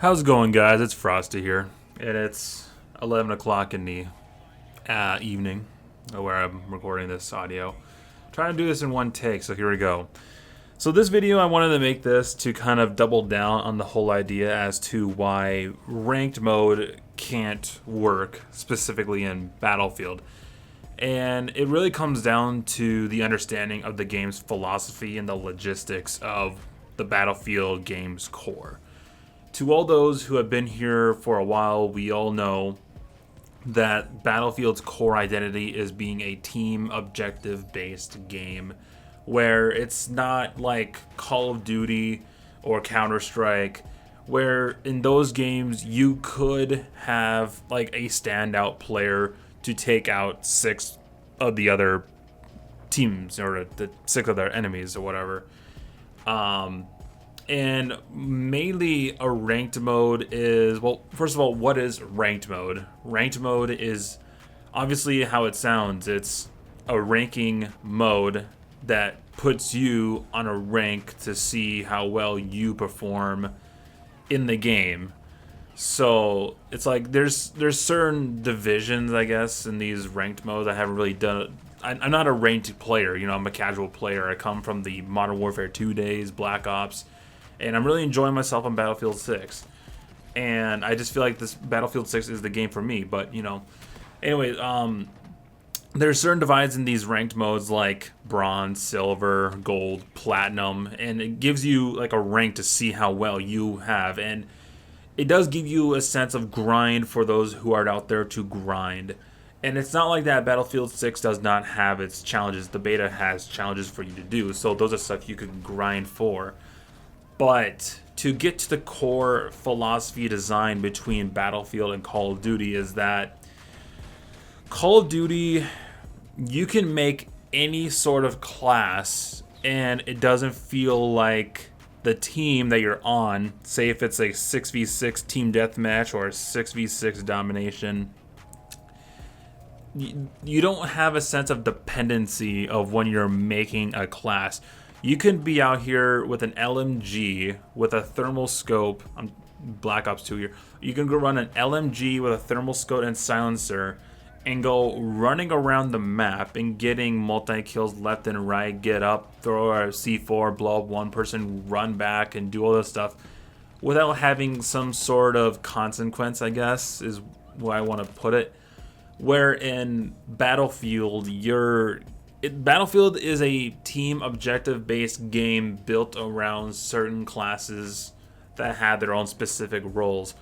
How's it going, guys? It's Frosty here, and it's 11 o'clock in the evening where I'm recording this audio. Trying to do this in one take, so here we go. So this video, I wanted to make this to kind of double down on the whole idea as to why ranked mode can't work, specifically in Battlefield. And it really comes down to the understanding of the game's philosophy and the logistics of the Battlefield game's core. To all those who have been here for a while, we all know that Battlefield's core identity is being a team objective based game where it's not like Call of Duty or Counter-Strike, where in those games you could have like a standout player to take out six of the other teams or the six other enemies or whatever. And mainly a ranked mode is, well, first of all, what is ranked mode? Ranked mode is obviously how it sounds. It's a ranking mode that puts you on a rank to see how well you perform in the game. So it's like there's certain divisions, I guess, in these ranked modes. I haven't really done. I'm not a ranked player, I'm a casual player. I come from the Modern Warfare 2 days, Black Ops, and I'm really enjoying myself on Battlefield 6. And I just feel like this Battlefield 6 is the game for me. But anyway, there's certain divides in these ranked modes like bronze, silver, gold, platinum, and it gives you like a rank to see how well you have. And it does give you a sense of grind for those who are out there to grind. And it's not like that Battlefield 6 does not have its challenges. The beta has challenges for you to do, so those are stuff you could grind for. But to get to the core philosophy design between Battlefield and Call of Duty is that Call of Duty, you can make any sort of class and it doesn't feel like the team that you're on, say if it's a 6v6 team deathmatch or a 6v6 domination, you don't have a sense of dependency of when you're making a class. You can be out here with an LMG with a thermal scope. I'm Black Ops 2 here. You can go run an LMG with a thermal scope and silencer and go running around the map and getting multi-kills left and right, get up, throw a C4, blow up one person, run back, and do all this stuff without having some sort of consequence, I guess, is where I want to put it. Where in Battlefield, Battlefield is a team objective based game built around certain classes that have their own specific roles.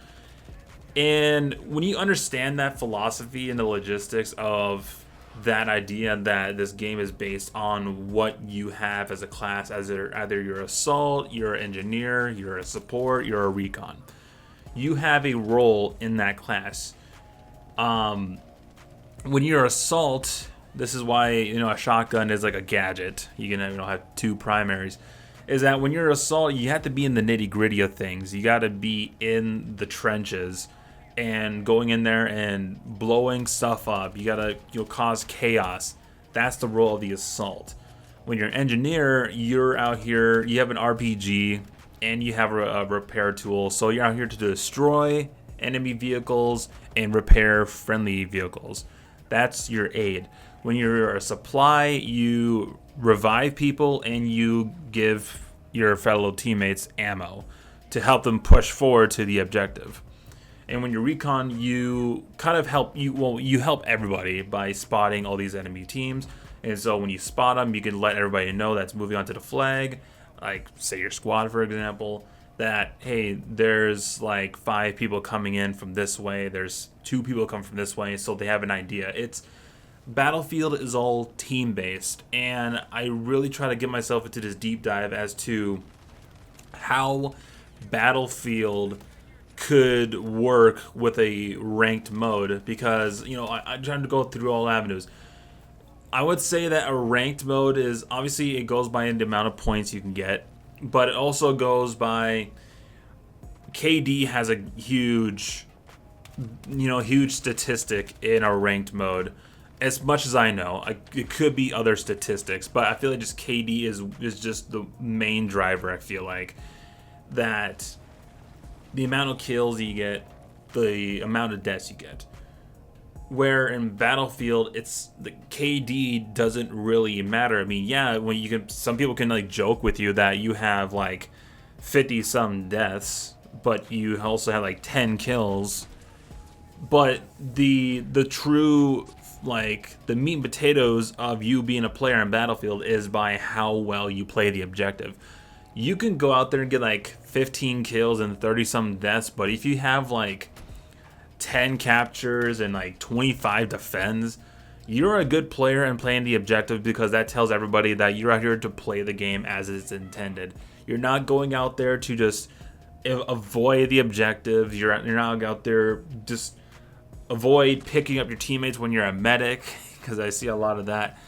And when you understand that philosophy and the logistics of that idea that this game is based on what you have as a class, as either you're assault, you're an engineer, you're a support, you're a recon. You have a role in that class. When you're assault, this is why a shotgun is like a gadget. You can have two primaries. Is that when you're assault, you have to be in the nitty gritty of things. You got to be in the trenches and going in there and blowing stuff up. You got to cause chaos. That's the role of the assault. When you're an engineer, you're out here. You have an RPG and you have a repair tool. So you're out here to destroy enemy vehicles and repair friendly vehicles. That's your aid. When you're a supply, you revive people and you give your fellow teammates ammo to help them push forward to the objective. And when you're recon, you kind of help you help everybody by spotting all these enemy teams. And so when you spot them, you can let everybody know that's moving onto the flag, like say your squad, for example, that hey, there's like 5 people coming in from this way, there's 2 people coming from this way, so they have an idea. Battlefield is all team based, and I really try to get myself into this deep dive as to how Battlefield could work with a ranked mode, because I'm trying to go through all avenues. I would say that a ranked mode is obviously, it goes by the amount of points you can get, but it also goes by KD has a huge statistic in a ranked mode. As much as I know, it could be other statistics, but I feel like just KD is just the main driver. I feel like that the amount of kills you get, the amount of deaths you get. Where in Battlefield, it's the KD doesn't really matter. I mean, yeah, when you can, some people can like joke with you that you have like 50 some deaths, but you also have like 10 kills. But the true, like, the meat and potatoes of you being a player in Battlefield is by how well you play the objective. You can go out there and get like 15 kills and 30 some deaths, but if you have like 10 captures and like 25 defends, you're a good player and playing the objective, because that tells everybody that you're out here to play the game as it's intended. You're not going out there to just avoid the objectives. You're not out there just avoid picking up your teammates when you're a medic, because I see a lot of that.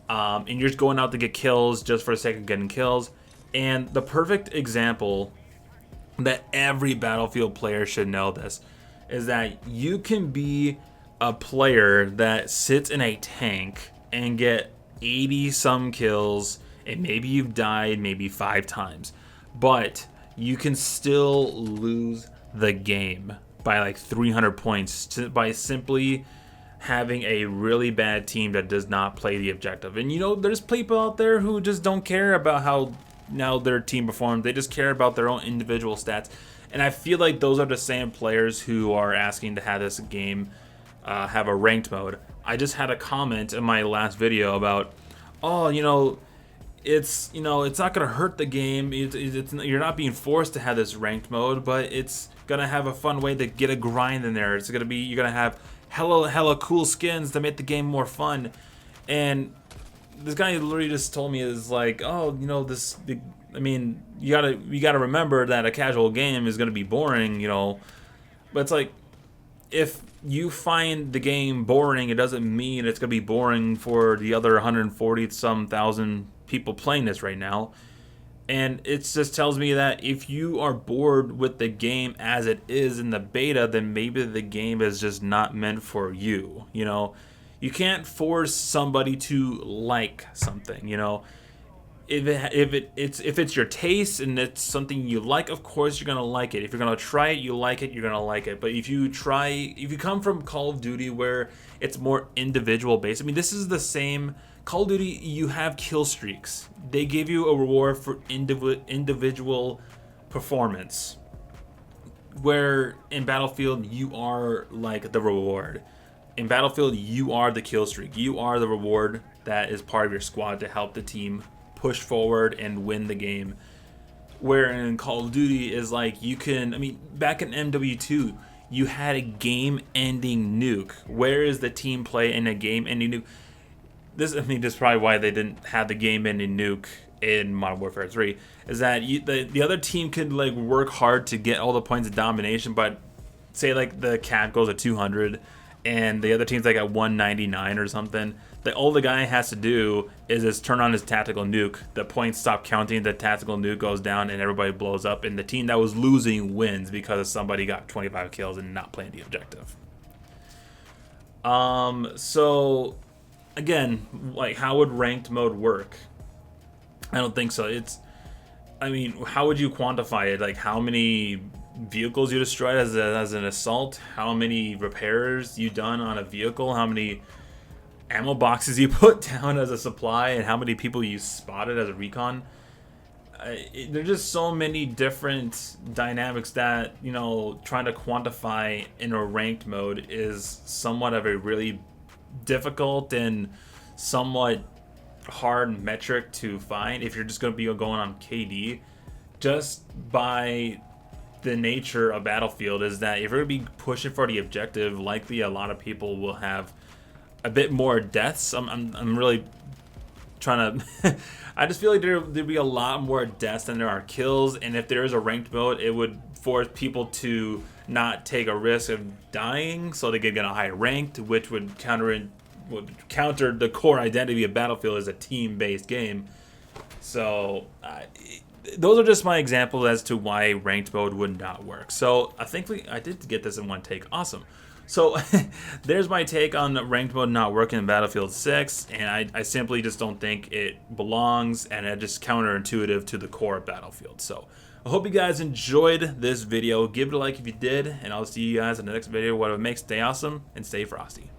And you're just going out to get kills just for the sake of getting kills. And the perfect example that every Battlefield player should know this is that you can be a player that sits in a tank and get 80 some kills, and maybe you've died maybe 5 times, but you can still lose the game by like 300 points by simply having a really bad team that does not play the objective. And you know, there's people out there who just don't care about how now their team performs. They just care about their own individual stats. And I feel like those are the same players who are asking to have this game have a ranked mode. I just had a comment in my last video about, oh, it's not gonna hurt the game. You're not being forced to have this ranked mode, but it's gonna have a fun way to get a grind in there. It's gonna be, you're gonna have hella cool skins to make the game more fun. And this guy literally just told me, is like, oh, you gotta remember that a casual game is gonna be boring, but it's like, if you find the game boring, it doesn't mean it's gonna be boring for the other 140 some thousand people playing this right now. And it just tells me that if you are bored with the game as it is in the beta, then maybe the game is just not meant for you. You can't force somebody to like something. If it's your taste and it's something you like, of course you're gonna like it. If you're gonna try it, you like it, you're gonna like it. But if you come from Call of Duty where it's more individual based, I mean, this is the same. Call of Duty, you have kill streaks. They give you a reward for individual performance. Where in Battlefield, you are like the reward. In Battlefield, you are the kill streak. You are the reward that is part of your squad to help the team push forward and win the game. Where in Call of Duty is like, back in MW2, you had a game-ending nuke. Where is the team play in a game-ending nuke? This is probably why they didn't have the game-ending nuke in Modern Warfare 3, is that the other team could like work hard to get all the points of domination, but say like the cap goes at 200 and the other team's like at 199 or something. All the guy has to do is just turn on his tactical nuke. The points stop counting, the tactical nuke goes down, and everybody blows up, and the team that was losing wins because somebody got 25 kills and not playing the objective. So again, like, how would ranked mode work? I don't think so. How would you quantify it? Like, how many vehicles you destroyed as an assault? How many repairs you done on a vehicle? How many ammo boxes you put down as a supply? And how many people you spotted as a recon? There's just so many different dynamics that, trying to quantify in a ranked mode is somewhat of a really difficult and somewhat hard metric to find if you're just going to be going on KD. Just by the nature of Battlefield is that if you're going to be pushing for the objective, likely a lot of people will have a bit more deaths. I'm really trying to I just feel like there'd be a lot more deaths than there are kills, and if there is a ranked mode, it would force people to not take a risk of dying, so they could get a high ranked, which would counter the core identity of Battlefield as a team-based game. So those are just my examples as to why ranked mode would not work. So I think I did get this in one take. Awesome. So there's my take on ranked mode not working in Battlefield 6, and I simply just don't think it belongs, and it's just counterintuitive to the core of Battlefield. So I hope you guys enjoyed this video. Give it a like if you did, and I'll see you guys in the next video. Whatever makes, stay awesome and stay frosty.